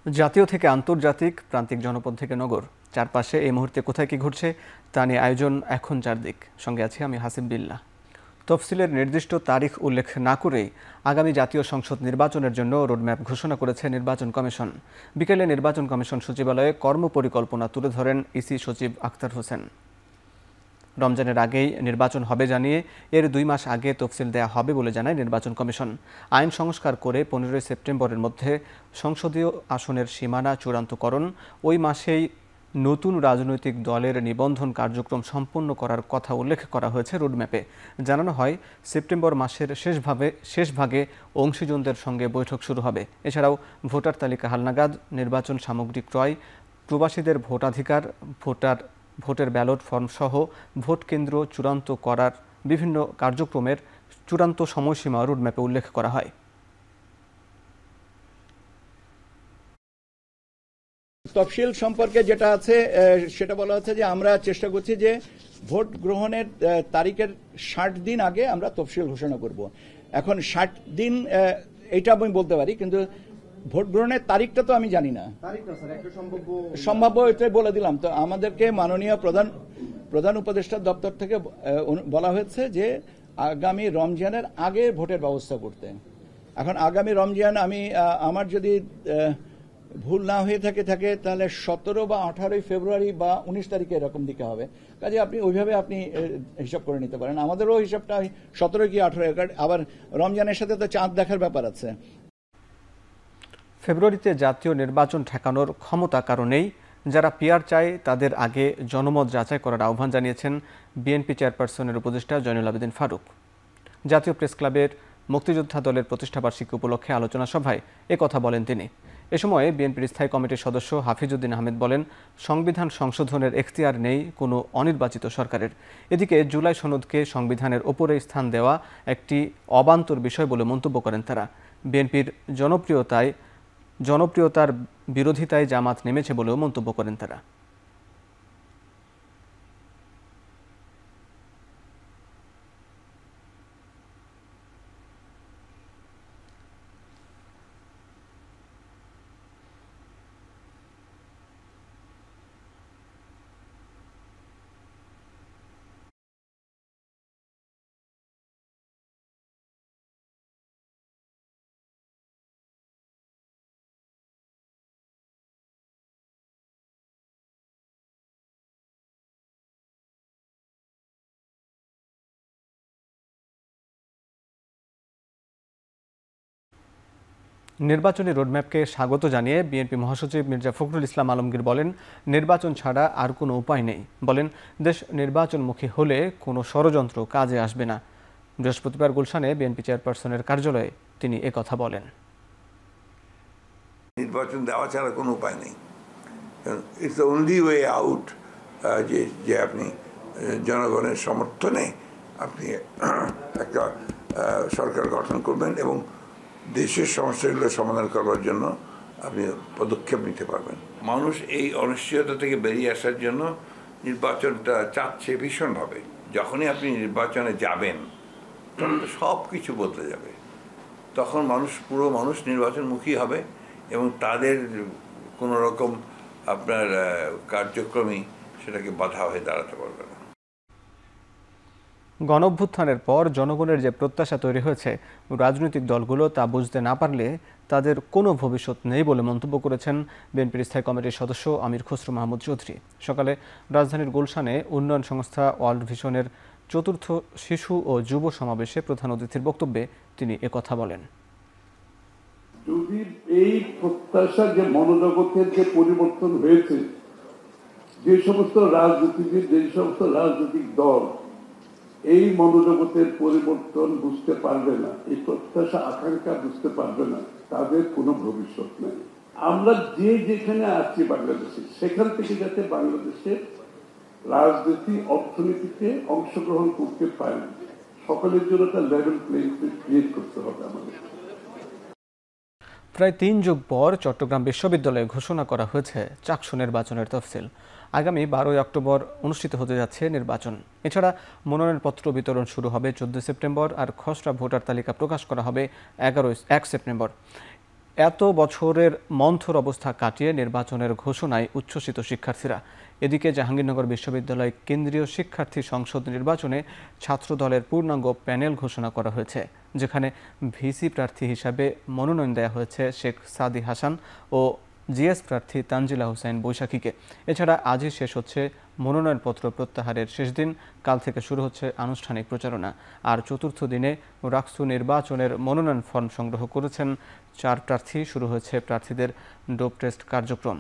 জাতীয় থেকে আন্তর্জাতিক, প্রান্তিক জনপদ থেকে নগর, চারপাশে এই মুহূর্তে কোথায় কি ঘটছে তা নিয়ে আয়োজন এখন চারদিক। সঙ্গে আছি আমি হাসিব বিল্লাহ। তফসিলের নির্দিষ্ট তারিখ উল্লেখ না করেই আগামী জাতীয় সংসদ নির্বাচনের জন্য রোডম্যাপ ঘোষণা করেছে নির্বাচন কমিশন। বিকেলে নির্বাচন কমিশন সচিবালয়ে কর্মপরিকল্পনা তুলে ধরেন ইসি সচিব আখতার হোসেন। রমজানের আগেই নির্বাচন হবে জানিয়ে এর 2 মাস আগে তফসিল দেয়া হবে বলে জানায় নির্বাচন কমিশন। আইন সংস্কার করে 15 সেপ্টেম্বরের মধ্যে সংসদীয় আসনের সীমানা চূড়ান্তকরণ, ওই মাসেই নতুন রাজনৈতিক দলের নিবন্ধন কার্যক্রম সম্পন্ন করার কথা উল্লেখ করা হয়েছে রোডম্যাপে। জানানো হয় সেপ্টেম্বর মাসের শেষ ভাগে অংশীজনদের সঙ্গে বৈঠক শুরু হবে। এছাড়াও ভোটার তালিকা হালনাগাদ, নির্বাচন সামগ্রী ক্রয়, প্রবাসীদের ভোটাধিকার, ভোটের ব্যালট ফর্ম সহ ভোট কেন্দ্র চূড়ান্ত করার বিভিন্ন কার্যক্রমের চূড়ান্ত সময়সীমা রোডম্যাপে উল্লেখ করা হয়। তফসিল সম্পর্কে যেটা আছে সেটা বলা হচ্ছে যে আমরা চেষ্টা করছি যে ভোট গ্রহণের তারিখের 60 দিন আগে আমরা তফসিল ঘোষণা করব। এখন 60 দিন এটা আমি বলতে পারি, কিন্তু ভোট গ্রহণের তারিখটা তো আমি জানি না। সম্ভাব্য এটাই বলে দিলাম। তো আমাদেরকে মাননীয় প্রধান উপদেষ্টার দপ্তর থেকে বলা হয়েছে যে আগামী রমজানের আগে ভোটের ব্যবস্থা করতে। এখন আগামী রমজান আমার যদি ভুল না হয়ে থাকে তাহলে 17 বা 18 ফেব্রুয়ারি বা 19 তারিখে এরকম দিকে হবে। কাজে আপনি ওইভাবে হিসাব করে নিতে পারেন। আমাদেরও হিসাবটা 17 কি 18, আবার রমজানের সাথে তো চাঁদ দেখার ব্যাপার আছে। ফেব্রুয়ারিতে জাতীয় নির্বাচন ঠেকানোর ক্ষমতা কারণেই যারা পিআর চায় তাদের আগে জনমত যাচাই করার আহ্বান জানিয়েছেন বিএনপি চেয়ারপারসনের উপদেষ্টা জয়নুল আবেদিন ফারুক। জাতীয় প্রেস ক্লাবের মুক্তিযোদ্ধা দলের প্রতিষ্ঠাবার্ষিকী উপলক্ষে আলোচনা সভায় একথা বলেন তিনি। এ সময় বিএনপির স্থায়ী কমিটির সদস্য হাফিজউদ্দিন আহমেদ বলেন, সংবিধান সংশোধনের এখতিয়ার নেই কোনো অনির্বাচিত সরকারের। এদিকে জুলাই সনদকে সংবিধানের ওপরে স্থান দেওয়া একটি অবান্তর বিষয় বলে মন্তব্য করেন তারা। বিএনপির জনপ্রিয়তার বিরোধিতায় জামাত নেমেছে বলেও মন্তব্য করেন তারা। নির্বাচনী রোডম্যাপকে স্বাগত জানিয়ে বিএনপি মহাসচিব মির্জা ফখরুল ইসলাম আলমগীর বলেন, নির্বাচন ছাড়া আর কোনো উপায় নেই। বলেন, দেশ নির্বাচনমুখী হলে কোনো ষড়যন্ত্র কাজে আসবে না। বৃহস্পতিবার গুলশানে বিএনপি চেয়ারপারসনের কার্যালয়ে তিনি একথা বলেন। নির্বাচন দেওয়া ছাড়া কোনো উপায় নেই। It's the only way out, যে আপনি জনগণের সমর্থনে আপনি একটা সরকার গঠন করবেন এবং দেশের সমস্যাগুলো সমাধান করবার জন্য আপনি পদক্ষেপ নিতে পারবেন। মানুষ এই অনিশ্চয়তা থেকে বেরিয়ে আসার জন্য নির্বাচনটা চাচ্ছে ভীষণভাবে। যখনই আপনি নির্বাচনে যাবেন তখন সব কিছু বদলে যাবে। তখন পুরো মানুষ নির্বাচনমুখী হবে এবং তাদের কোনো রকম আপনার কার্যক্রমই সেটাকে বাধা হয়ে দাঁড়াতে পারবে না। গণঅভ্যুত্থানের পর জনগণের যে প্রত্যাশা তৈরি হয়েছে, রাজনৈতিক দলগুলো তা বুঝতে না পারলে তাদের কোনো ভবিষ্যৎ নেই বলে মন্তব্য করেছেন বিএনপির স্থায়ী কমিটির সদস্য আমির খসরু মাহমুদ চৌধুরী। সকালে রাজধানীর গুলশানে উন্নয়ন সংস্থা ওয়ার্ল্ড ভিশনের 4র্থ শিশু ও যুব সমাবেশে প্রধান অতিথির বক্তব্যে তিনি একথা বলেন। যদি এই প্রত্যাশা যে মনোজগতের যে পরিবর্তন হয়েছে, যে সমস্ত রাজনীতিবিদ, যে সমস্ত রাজনৈতিক দল এই মনোজগতের পরিবর্তন বুঝতে পারবে না, এই প্রত্যাশা আকাঙ্ক্ষা বুঝতে পারবে না, তাদের কোনো ভবিষ্যৎ নেই। আমরা যেখানে আছি বাংলাদেশে, সেখান থেকে যাতে বাংলাদেশের রাজনীতি অর্থনীতিতে অংশগ্রহণ করতে পারে, সকলের জন্য একটা লেভেল প্লেইং ফিল্ড ক্রিয়েট করতে হবে আমাদের। প্রায় 3 যুগ পর চট্টগ্রাম বিশ্ববিদ্যালয়ে ঘোষণা করা হয়েছে চাকসু নির্বাচনের তফসিল। আগামী 12 অক্টোবর অনুষ্ঠিত হতে যাচ্ছে নির্বাচন। এছাড়া মনোনয়নপত্র বিতরণ শুরু হবে 14 সেপ্টেম্বর, আর খসড়া ভোটার তালিকা প্রকাশ করা হবে 1 সেপ্টেম্বর। এত বছরের মন্থর অবস্থা কাটিয়ে নির্বাচনের ঘোষণায় উচ্ছ্বসিত শিক্ষার্থীরা। এদিকে জাহাঙ্গীরনগর বিশ্ববিদ্যালয় কেন্দ্রীয় শিক্ষার্থী সংসদ নির্বাচনে ছাত্রদলের পূর্ণাঙ্গ প্যানেল ঘোষণা করা হয়েছে, যেখানে ভিসি প্রার্থী হিসাবে মনোনয়ন দেওয়া হয়েছে শেখ সাদি হাসান ও জিএস প্রার্থী তানজিলা হোসেন বৈশাখীকে। এছাড়া আজই শেষ হচ্ছে মনোনয়নপত্র প্রত্যাহারের শেষ দিন। কাল থেকে শুরু হচ্ছে আনুষ্ঠানিক প্রচারণা। আর চতুর্থ দিনে রাকসু নির্বাচনের মনোনয়ন ফর্ম সংগ্রহ করেছেন 4 প্রার্থী। শুরু হয়েছে প্রার্থীদের ডোপ টেস্ট কার্যক্রম।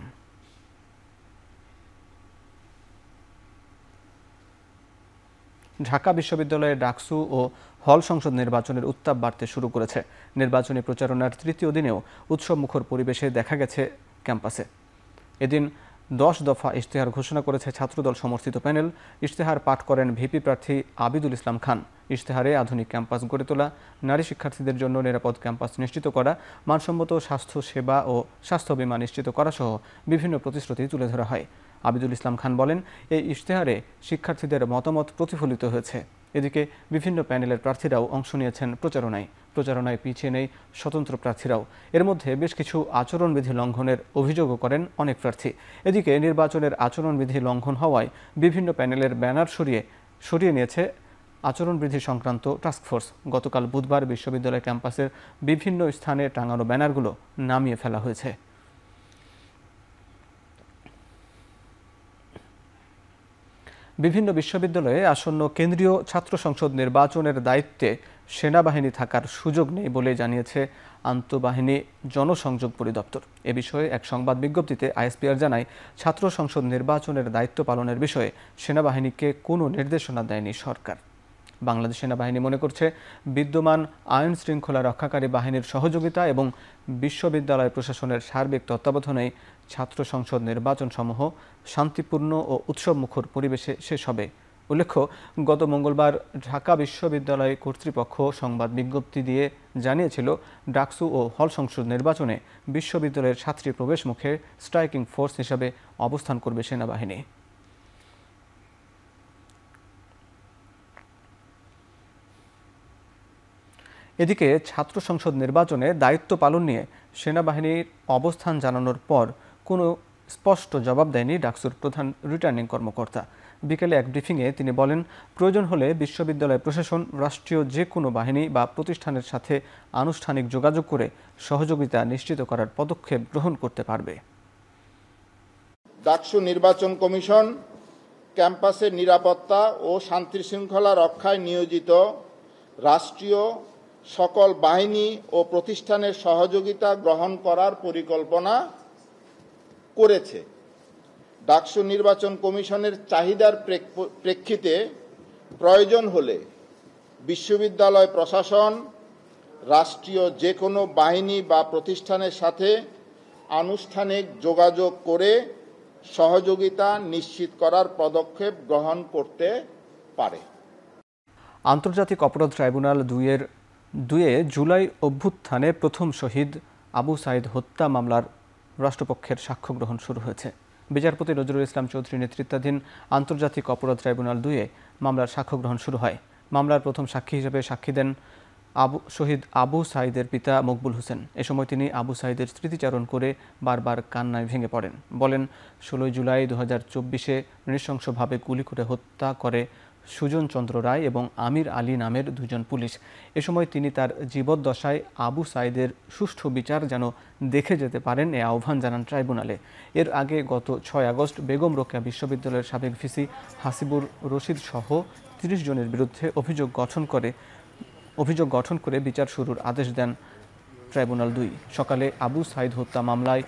ঢাকা বিশ্ববিদ্যালয়ে ডাকসু ও হল সংসদ নির্বাচনের উত্তাপ বাড়তে শুরু করেছে। নির্বাচনী প্রচারণার তৃতীয় দিনেও উৎসবমুখর পরিবেশে দেখা গেছে ক্যাম্পাসে। এদিন 10 দফা ইশতেহার ঘোষণা করেছে ছাত্রদল সমর্থিত প্যানেল। ইশতেহার পাঠ করেন ভিপি প্রার্থী আবিদুল ইসলাম খান। ইশতেহারে আধুনিক ক্যাম্পাস গড়ে তোলা, নারী শিক্ষার্থীদের জন্য নিরাপদ ক্যাম্পাস নিশ্চিত করা, মানসম্মত স্বাস্থ্য সেবা ও স্বাস্থ্য বীমা নিশ্চিত করা সহ বিভিন্ন প্রতিশ্রুতি তুলে ধরা হয়। আবিদুল ইসলাম খান বলেন, এই ইশতেহারে শিক্ষার্থীদের মতামত প্রতিফলিত হয়েছে। এদিকে বিভিন্ন প্যানেলের প্রার্থীরাও অংশ নিয়েছেন প্রচারণায় পিছিয়ে নেই স্বতন্ত্র প্রার্থীরাও। এর মধ্যে বেশ কিছু আচরণবিধি লঙ্ঘনের অভিযোগও করেন অনেক প্রার্থী। এদিকে নির্বাচনের আচরণবিধি লঙ্ঘন হওয়ায় বিভিন্ন প্যানেলের ব্যানার সরিয়ে নিয়েছে আচরণবিধি সংক্রান্ত টাস্কফোর্স। গতকাল বুধবার বিশ্ববিদ্যালয় ক্যাম্পাসের বিভিন্ন স্থানে টাঙানো ব্যানারগুলো নামিয়ে ফেলা হয়েছে। বিভিন্ন বিশ্ববিদ্যালয়ে আসন্ন কেন্দ্রীয় ছাত্র সংসদ নির্বাচনের দায়িত্বে সেনাবাহিনী থাকার সুযোগ নেই বলে জানিয়েছে আন্তঃবাহিনী জনসংযোগ পরিদপ্তর। এ বিষয়ে এক সংবাদ বিজ্ঞপ্তিতে আইএসপিআর জানায়, ছাত্র সংসদ নির্বাচনের দায়িত্ব পালনের বিষয়ে সেনাবাহিনীকে কোনো নির্দেশনা দেয়নি সরকার। বাংলাদেশ সেনাবাহিনী মনে করছে, বিদ্যমান আইন শৃঙ্খলা রক্ষাকারী বাহিনীর সহযোগিতা এবং বিশ্ববিদ্যালয় প্রশাসনের সার্বিক তত্ত্বাবধানেই ছাত্র সংসদ নির্বাচন সমূহ শান্তিপূর্ণ ও উৎসবমুখর পরিবেশে শেষ হবে। উল্লেখ্য, গত মঙ্গলবার ঢাকা বিশ্ববিদ্যালয় কর্তৃপক্ষ সংবাদ বিজ্ঞপ্তি দিয়ে জানিয়েছিল, ডাকসু ও হল সংসদ নির্বাচনে বিশ্ববিদ্যালয়ের 7টি প্রবেশ মুখে স্ট্রাইকিং ফোর্স হিসাবে অবস্থান করবে সেনাবাহিনী। এদিকে ছাত্র সংসদ নির্বাচনে দায়িত্ব পালন নিয়ে সেনাবাহিনীর অবস্থান জানানোর পর কোনো স্পষ্ট জবাব দেয়নি ডাকসুর প্রধান রিটার্নিং কর্মকর্তা। বিকেলে এক ব্রিফিংয়ে তিনি বলেন, প্রয়োজন হলে বিশ্ববিদ্যালয় প্রশাসন রাষ্ট্রীয় যে কোনো বাহিনী বা প্রতিষ্ঠানের সাথে আনুষ্ঠানিক যোগাযোগ করে সহযোগিতা নিশ্চিত করার পদক্ষেপ গ্রহণ করতে পারবে। ডাকসু নির্বাচন কমিশন ক্যাম্পাসের নিরাপত্তা ও শান্তি শৃঙ্খলা রক্ষায় নিয়োজিত রাষ্ট্রীয় সকল বাহিনী ও প্রতিষ্ঠানের সহযোগিতা গ্রহণ করার পরিকল্পনা করেছে। ডাকসু নির্বাচন কমিশনের চাহিদার প্রেক্ষিতে প্রয়োজন হলে বিশ্ববিদ্যালয় প্রশাসন রাষ্ট্রীয় যে কোনো বাহিনী বা প্রতিষ্ঠানের সাথে আনুষ্ঠানিক যোগাযোগ করে সহযোগিতা নিশ্চিত করার পদক্ষেপ গ্রহণ করতে পারে। আন্তর্জাতিক অপরাধ ট্রাইব্যুনাল 2-এ জুলাই অভ্যুত্থানে প্রথম শহীদ আবু সাইদ হত্যা মামলার রাষ্ট্রপক্ষের সাক্ষ্য গ্রহণ শুরু হয়েছে। বিচারপতি নজরুল ইসলাম চৌধুরী নেতৃত্বাধীন আন্তর্জাতিক অপরাধ ট্রাইব্যুনাল 2-এ মামলার সাক্ষ্য গ্রহণ শুরু হয়। মামলার প্রথম সাক্ষী হিসেবে সাক্ষী দেন শহীদ আবু সাইদের পিতা মকবুল হোসেন। এ সময় তিনি আবু সাইদের স্মৃতিচারণ করে বারবার কান্নায় ভেঙে পড়েন। বলেন, 16 জুলাই 2024-এ নৃশংসভাবে গুলি করে হত্যা করে সুজন চন্দ্র রায় এবং আমির আলী নামের 2 জন পুলিশ। এ সময় তিনি তার জীবদ্দশায় আবু সাইদের সুষ্ঠু বিচার যেন দেখে যেতে পারেন এ আহ্বান জানান ট্রাইব্যুনালে। এর আগে গত 6 আগস্ট বেগম রোকেয়া বিশ্ববিদ্যালয়ের সাবেক ভিসি হাসিবুর রশিদ সহ 30 জনের বিরুদ্ধে অভিযোগ গঠন করে বিচার শুরুর আদেশ দেন ট্রাইব্যুনাল 2। সকালে আবু সাইদ হত্যা মামলায়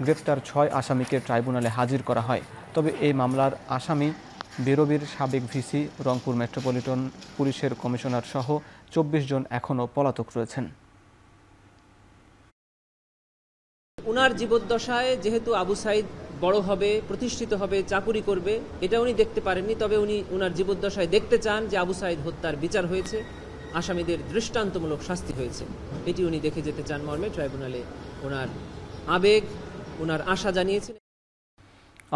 গ্রেপ্তার 6 আসামিকে ট্রাইব্যুনালে হাজির করা হয়। তবে এই মামলার আসামি বেরোবির সাবেক ভিসি, রংপুর মেট্রোপলিটন পুলিশের কমিশনার সহ 24 জন এখনও পলাতক রয়েছেন। উনার জীবদ্দশায় যেহেতু আবু সাইদ বড় হবে, প্রতিষ্ঠিত হবে, চাকুরি করবে, এটা উনি দেখতে পারেননি। তবে উনি উনার জীবদ্দশায় দেখতে চান যে আবু সাইদ হত্যার বিচার হয়েছে, আসামিদের দৃষ্টান্তমূলক শাস্তি হয়েছে। এটি উনি দেখে যেতে চান মর্মে ট্রাইব্যুনালে ওনার আবেগ, ওনার আশা জানিয়েছেন।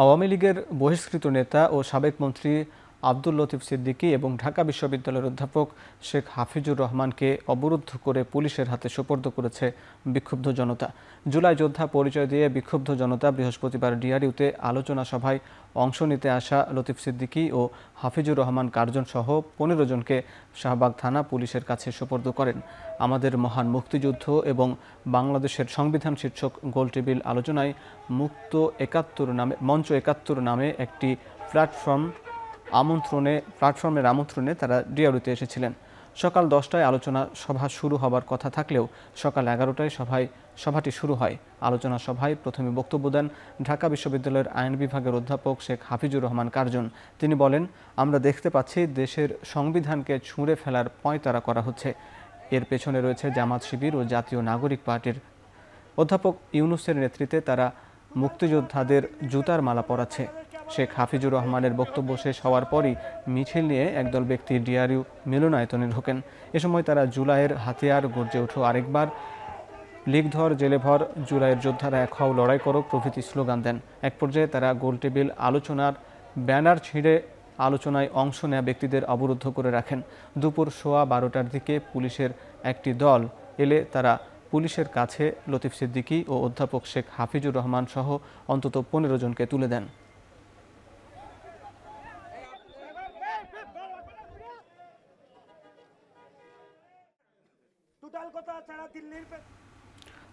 আওয়ামী লীগের বহিষ্কৃত নেতা ও সাবেক মন্ত্রী আব্দুল লতিফ সিদ্দিকী এবং ঢাকা বিশ্ববিদ্যালয়ের অধ্যাপক শেখ হাফিজুর রহমানকে অবরুদ্ধ করে পুলিশের হাতে সোপর্দ করেছে বিক্ষুব্ধ জনতা। জুলাই যোদ্ধা পরিচয় দিয়ে বিক্ষুব্ধ জনতা বৃহস্পতিবার ডিআরইউতে আলোচনা সভায় অংশ নিতে আসা লতিফ সিদ্দিকী ও হাফিজুর রহমান কার্জন সহ ১৫ জনকে শাহবাগ থানা পুলিশের কাছে সোপর্দ করেন। আমাদের মহান মুক্তিযুদ্ধ এবং বাংলাদেশের সংবিধান শীর্ষক গোলটেবিল আলোচনায় মঞ্চ ৭১ নামে একটি প্ল্যাটফর্মের আমন্ত্রণে তারা ডিআরইউতে এসেছিলেন। সকাল ১০টায় আলোচনা সভা শুরু হবার কথা থাকলেও সকাল ১১টায় সভাটি শুরু হয়। আলোচনা সভায় প্রথমে বক্তব্য দেন ঢাকা বিশ্ববিদ্যালয়ের আইন বিভাগের অধ্যাপক শেখ হাফিজুর রহমান কার্জন। তিনি বলেন, আমরা দেখতে পাচ্ছি দেশের সংবিধানকে ছুঁড়ে ফেলার পয়তারা করা হচ্ছে। এর পেছনে রয়েছে জামাত শিবির ও জাতীয় নাগরিক পার্টির। অধ্যাপক ইউনুসের নেতৃত্বে তারা মুক্তিযোদ্ধাদের জুতার মালা পরাচ্ছে। শেখ হাফিজুর রহমানের বক্তব্য শেষ হওয়ার পরই মিছিল নিয়ে একদল ব্যক্তি ডিআরইউ মিলনায়তনে ঢোকেন। এ সময় তারা জুলাইয়ের হাতিয়ার, গর্জে ওঠো আরেকবার, লিগ ধর, জেলে ভর, জুলাইয়ের যোদ্ধারা এক হও, লড়াই করো প্রভৃতি স্লোগান দেন। এক পর্যায়ে তারা গোলটেবিল আলোচনার ব্যানার ছিঁড়ে আলোচনায় অংশ নেওয়া ব্যক্তিদের অবরুদ্ধ করে রাখেন। দুপুর 12:15টার দিকে পুলিশের একটি দল এলে তারা পুলিশের কাছে লতিফ সিদ্দিকী ও অধ্যাপক শেখ হাফিজুর রহমান সহ অন্তত ১৫ জনকে তুলে দেন।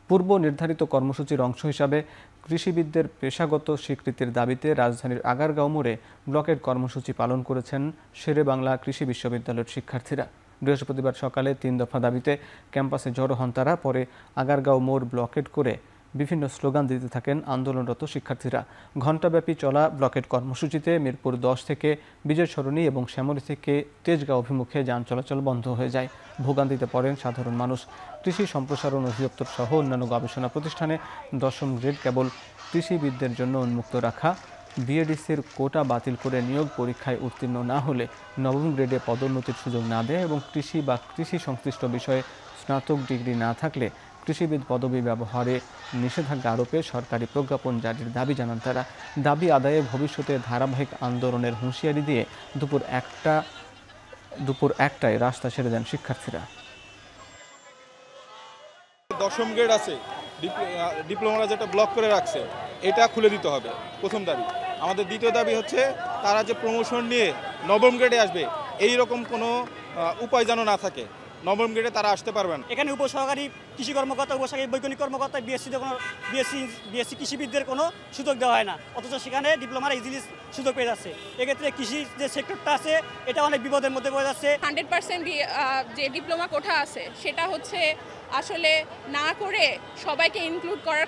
পূর্ব নির্ধারিত কর্মসূচির অংশ হিসাবে কৃষিবিদদের পেশাগত স্বীকৃতির দাবিতে রাজধানীর আগারগাঁও মোড়ে ব্লকেট কর্মসূচি পালন করেছেন শেরে বাংলা কৃষি বিশ্ববিদ্যালয়ের শিক্ষার্থীরা। বৃহস্পতিবার সকালে ৩ দফা দাবিতে ক্যাম্পাসে জড়ো হন তারা। পরে আগারগাঁও মোড় ব্লকেট করে বিভিন্ন স্লোগান দিতে থাকেন আন্দোলনরত শিক্ষার্থীরা। ঘণ্টাব্যাপী চলা ব্লকেট কর্মসূচিতে মিরপুর ১০ থেকে বিজয় সরণি এবং শ্যামলী থেকে তেজগাঁও অভিমুখে যান চলাচল বন্ধ হয়ে যায়। ভোগান্তিতে পড়েন সাধারণ মানুষ। কৃষি সম্প্রসারণ অধিদপ্তর সহ অন্যান্য গবেষণা প্রতিষ্ঠানে ১০ম গ্রেড কেবল কৃষিবিদদের জন্য উন্মুক্ত রাখা, বিএডিসির কোটা বাতিল করে নিয়োগ পরীক্ষায় উত্তীর্ণ না হলে ৯ম গ্রেডে পদোন্নতির সুযোগ না দেয় এবং কৃষি বা কৃষি সংশ্লিষ্ট বিষয়ে স্নাতক ডিগ্রি না থাকলে কৃষিবিদ পদবি ব্যবহারে নিষেধাজ্ঞা আরোপে সরকারি প্রজ্ঞাপন জারির দাবি জানান তারা। দাবি আদায়ে ভবিষ্যতে ধারাবাহিক আন্দোলনের হুঁশিয়ারি দিয়ে দুপুর ১টায় রাস্তা ছেড়ে দেন শিক্ষার্থীরা। ১০ম গ্রেড আছে, ডিপ্লোমারা যেটা ব্লক করে রাখছে এটা খুলে দিতে হবে, প্রথম দাবি। আমাদের দ্বিতীয় দাবি হচ্ছে তারা যে প্রমোশন নিয়ে ৯ম গ্রেডে আসবে এই রকম কোনো উপায় যেন না থাকে। ৯ম গ্রেডে তারা আসতে পারবেন। এখানে উপসহকারী কৃষি কর্মকর্তা, উপসহকারী বৈজ্ঞানিক কর্মকর্তা, বিএসসি কৃষিবিদদের কোনো সুযোগ দেওয়া হয় না, অথচ সেখানে ডিপ্লোমারা ইজিলি সুযোগ পেয়ে যাচ্ছে। এক্ষেত্রে কৃষি যে সেক্টরটা আছে এটা অনেক বিপদের মধ্যে পড়ে যাচ্ছে। 100% যে ডিপ্লোমা কোঠা আছে সেটা হচ্ছে আসলে না করে সবাইকে ইনক্লুড করার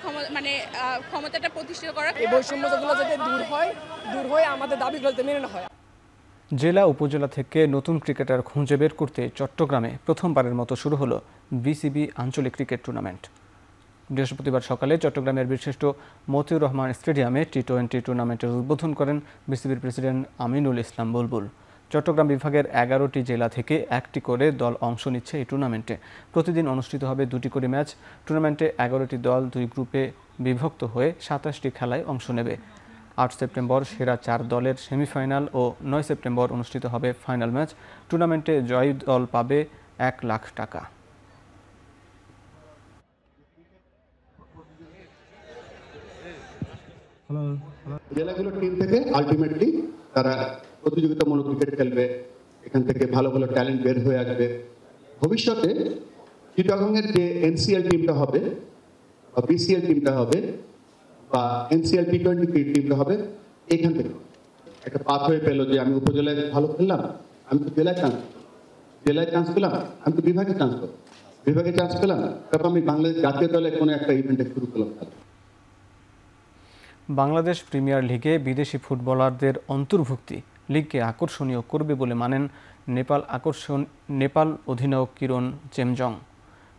ক্ষমতাটা প্রতিষ্ঠিত করা। এই বৈষম্যগুলো যাতে দূর হয় আমাদের দাবিগুলো মেনে নেওয়া হয়। জেলা উপজেলা থেকে নতুন ক্রিকেটার খুঁজে বের করতে চট্টগ্রামে প্রথমবারের মতো শুরু হলো বিসিবি আঞ্চলিক ক্রিকেট টুর্নামেন্ট। বৃহস্পতিবার সকালে চট্টগ্রামের বীরশ্রেষ্ঠ মতিউর রহমান স্টেডিয়ামে টি-20 টুর্নামেন্টের উদ্বোধন করেন বিসিবির প্রেসিডেন্ট আমিনুল ইসলাম বুলবুল। চট্টগ্রাম বিভাগের 11টি জেলা থেকে 1টি করে দল অংশ নিচ্ছে এই টুর্নামেন্টে। প্রতিদিন অনুষ্ঠিত হবে 2টি করে ম্যাচ। টুর্নামেন্টে 11টি দল 2 গ্রুপে বিভক্ত হয়ে 27টি খেলায় অংশ নেবে। 8 সেপ্টেম্বর সেরা 4 দলের সেমিফাইনাল ও 9 সেপ্টেম্বর অনুষ্ঠিত হবে ফাইনাল ম্যাচ। টুর্নামেন্টে জয়ী দল পাবে 1 লাখ টাকা। জেলাগুলোর টিম থেকে আলটিমেটলি তারা প্রতিযোগিতামূলক ক্রিকেট খেলবে, এখান থেকে ভালো ভালো ট্যালেন্ট বের হয়ে আসবে। ভবিষ্যতে চিটাগংয়ের যে এনসিএল টিমটা হবে বা বিসিএল টিমটা হবে বা এনসিএল টি-20 টিমটা হবে, এখান থেকে একটা পাথ হয়ে পেলো যে আমি উপজেলায় ভালো খেললাম, আমি তো জেলায় চান্স পেলাম, আমি তো বিভাগে চান্স পেলাম, তারপর আমি বাংলাদেশ জাতীয় দলে কোনো একটা ইভেন্টে শুরু করলাম। বাংলাদেশ প্রিমিয়ার লিগে বিদেশি ফুটবলারদের অন্তর্ভুক্তি লিগকে আকর্ষণীয় করবে বলে মানেন নেপাল অধিনায়ক কিরণ চেমজং।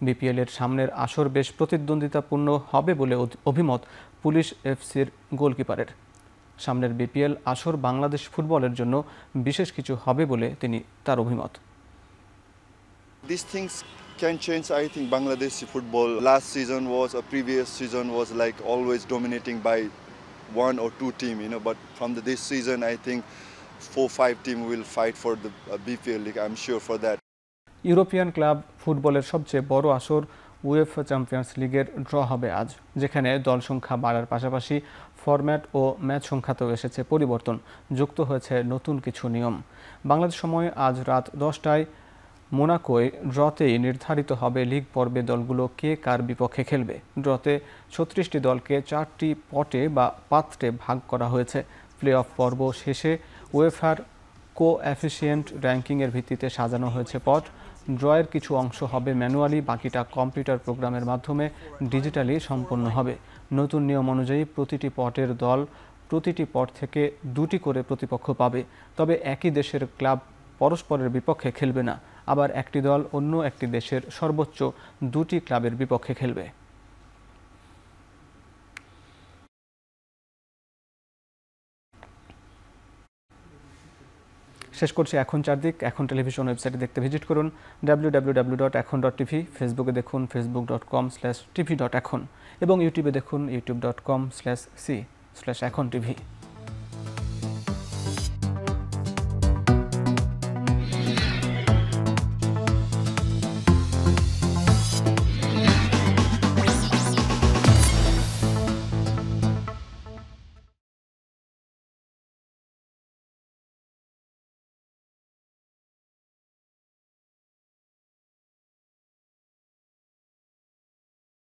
বিপিএলের সামনের আসর বেশ প্রতিদ্বন্দ্বিতাপূর্ণ হবে বলে অভিমত পুলিশ এফসির গোলকিপারের। সামনের বিপিএল আসর বাংলাদেশ ফুটবলের জন্য বিশেষ কিছু হবে বলে তার অভিমত। These things can change, I think, Bangladeshi football. Last season was, or previous season was like always dominating by 1 or 2 team, but from this season I think 4-5 team will fight for the BPL league. I'm sure for that. European club ফুটবলের সবচেয়ে বড় আসর UEFA champions লিগের draw হবে আজ, যেখানে দল সংখ্যা বাড়ার পাশাপাশি ফরম্যাট ও ম্যাচ সংখ্যাতেও এসেছে পরিবর্তন, যুক্ত হয়েছে নতুন কিছু নিয়ম। বাংলাদেশ সময় আজ রাত 10টায় মোনাকোয় ড্রতেই নির্ধারিত হবে লিগ পর্বে দলগুলো কে কার বিপক্ষে খেলবে। ড্রতে 36টি দলকে 4টি পটে বা পাত্রে ভাগ করা হয়েছে। প্লে অফ পর্ব শেষে উয়েফার কোএফিসিয়েন্ট র্যাঙ্কিংয়ের ভিত্তিতে সাজানো হয়েছে পট। ড্রয়ের কিছু অংশ হবে ম্যানুয়ালি, বাকিটা কম্পিউটার প্রোগ্রামের মাধ্যমে ডিজিটালি সম্পন্ন হবে। নতুন নিয়ম অনুযায়ী প্রতিটি পটের দল প্রতিটি পট থেকে 2টি করে প্রতিপক্ষ পাবে, তবে একই দেশের ক্লাব পরস্পরের বিপক্ষে খেলবে না। আবার একটি দল অন্য একটি দেশের সর্বোচ্চ 2টি ক্লাবের বিপক্ষে খেলবে। শেষ করছি এখন চারদিক। এখন টেলিভিশন ওয়েবসাইটে দেখতে ভিজিট করুন www.ekhon.tv, ফেসবুকে দেখুন facebook.com/tv.ekhon এবং ইউটিউবে দেখুন youtube.com/c/ekhon tv।